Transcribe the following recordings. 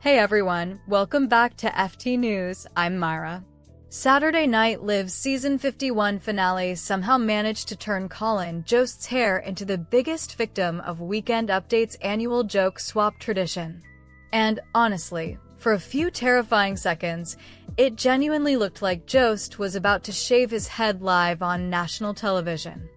Hey everyone, welcome back to FT News. I'm Myra. Saturday Night Live's season 51 finale somehow managed to turn Colin Jost's hair into the biggest victim of Weekend Update's annual joke swap tradition. And honestly, for a few terrifying seconds, it genuinely looked like Jost was about to shave his head live on national television.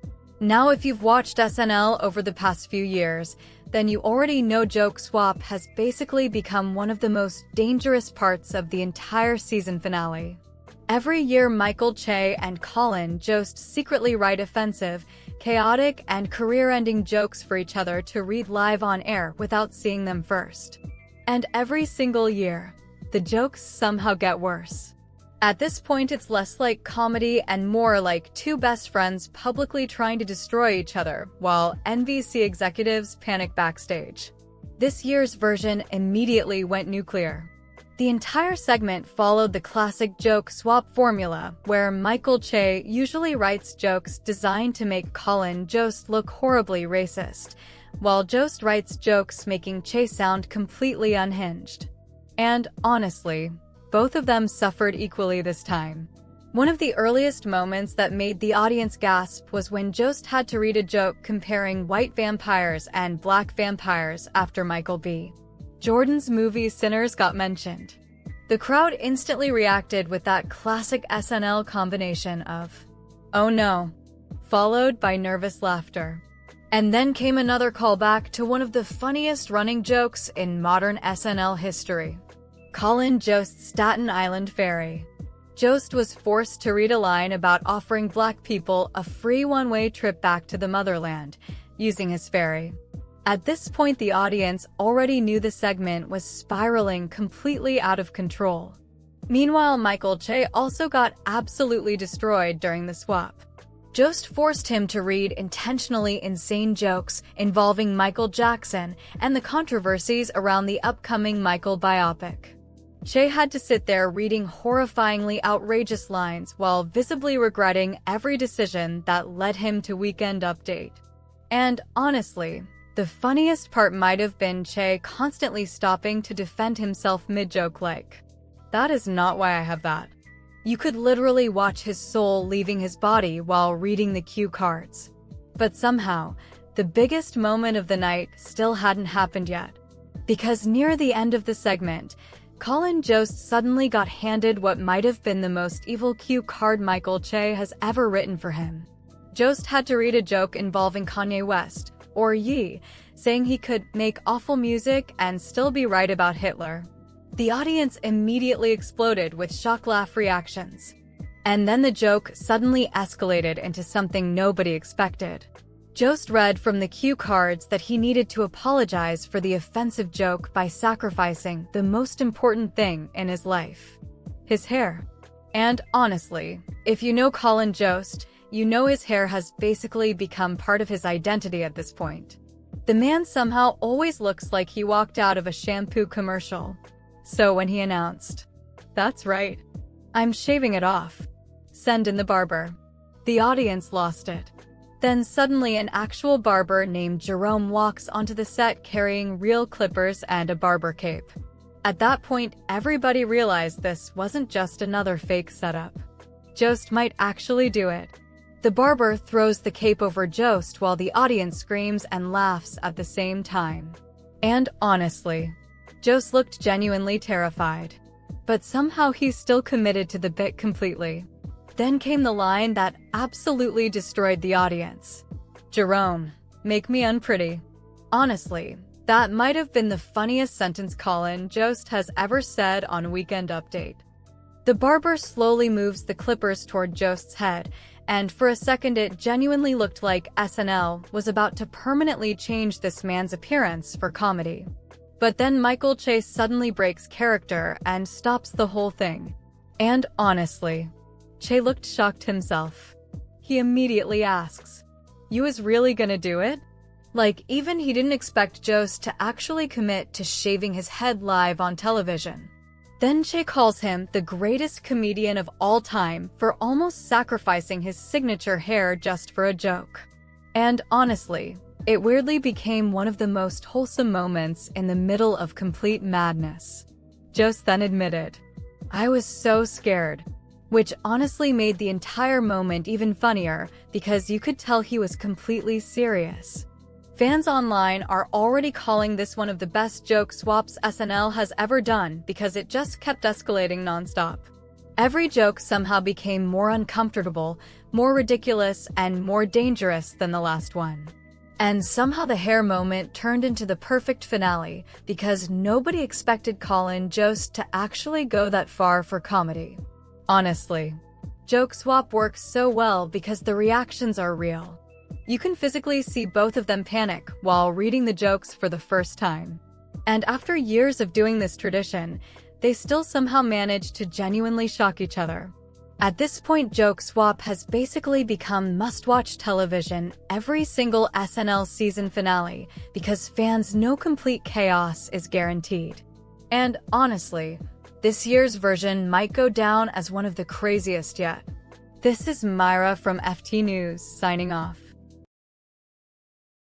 Now, if you've watched SNL over the past few years, then you already know joke swap has basically become one of the most dangerous parts of the entire season finale. Every year, Michael Che and Colin Jost secretly write offensive, chaotic, and career-ending jokes for each other to read live on air without seeing them first. And every single year, the jokes somehow get worse. At this point, it's less like comedy and more like two best friends publicly trying to destroy each other, while NBC executives panic backstage. This year's version immediately went nuclear. The entire segment followed the classic joke swap formula, where Michael Che usually writes jokes designed to make Colin Jost look horribly racist, while Jost writes jokes making Che sound completely unhinged. And honestly, both of them suffered equally this time. One of the earliest moments that made the audience gasp was when Jost had to read a joke comparing white vampires and black vampires after Michael B. Jordan's movie Sinners got mentioned. The crowd instantly reacted with that classic SNL combination of, "Oh no," followed by nervous laughter. And then came another callback to one of the funniest running jokes in modern SNL history: Colin Jost's Staten Island ferry. Jost was forced to read a line about offering black people a free one-way trip back to the motherland, using his ferry. At this point, the audience already knew the segment was spiraling completely out of control. Meanwhile, Michael Che also got absolutely destroyed during the swap. Jost forced him to read intentionally insane jokes involving Michael Jackson and the controversies around the upcoming Michael biopic. Che had to sit there reading horrifyingly outrageous lines while visibly regretting every decision that led him to Weekend Update. And honestly, the funniest part might have been Che constantly stopping to defend himself mid-joke like, "That is not why I have that." You could literally watch his soul leaving his body while reading the cue cards. But somehow, the biggest moment of the night still hadn't happened yet. Because near the end of the segment, Colin Jost suddenly got handed what might have been the most evil cue card Michael Che has ever written for him. Jost had to read a joke involving Kanye West, or Ye, saying he could make awful music and still be right about Hitler. The audience immediately exploded with shock laugh reactions. And then the joke suddenly escalated into something nobody expected. Jost read from the cue cards that he needed to apologize for the offensive joke by sacrificing the most important thing in his life: his hair. And honestly, if you know Colin Jost, you know his hair has basically become part of his identity at this point. The man somehow always looks like he walked out of a shampoo commercial. So when he announced, "That's right, I'm shaving it off. Send in the barber," the audience lost it. Then suddenly an actual barber named Jerome walks onto the set carrying real clippers and a barber cape. At that point, everybody realized this wasn't just another fake setup. Jost might actually do it. The barber throws the cape over Jost while the audience screams and laughs at the same time. And honestly, Jost looked genuinely terrified. But somehow he's still committed to the bit completely. Then came the line that absolutely destroyed the audience: "Jerome, make me unpretty." Honestly, that might have been the funniest sentence Colin Jost has ever said on Weekend Update. The barber slowly moves the clippers toward Jost's head, and for a second it genuinely looked like SNL was about to permanently change this man's appearance for comedy. But then Michael Che suddenly breaks character and stops the whole thing. And honestly, Che looked shocked himself. He immediately asks, "You is really gonna do it?" Like, even he didn't expect Jost to actually commit to shaving his head live on television. Then Che calls him the greatest comedian of all time for almost sacrificing his signature hair just for a joke. And honestly, it weirdly became one of the most wholesome moments in the middle of complete madness. Jost then admitted, "I was so scared," which honestly made the entire moment even funnier because you could tell he was completely serious. Fans online are already calling this one of the best joke swaps SNL has ever done because it just kept escalating nonstop. Every joke somehow became more uncomfortable, more ridiculous, and more dangerous than the last one. And somehow the hair moment turned into the perfect finale because nobody expected Colin Jost to actually go that far for comedy. Honestly, joke swap works so well because the reactions are real. You can physically see both of them panic while reading the jokes for the first time. And after years of doing this tradition, they still somehow manage to genuinely shock each other. At this point, joke swap has basically become must-watch television every single SNL season finale because fans know complete chaos is guaranteed. And honestly, this year's version might go down as one of the craziest yet. This is Myra from FT News signing off.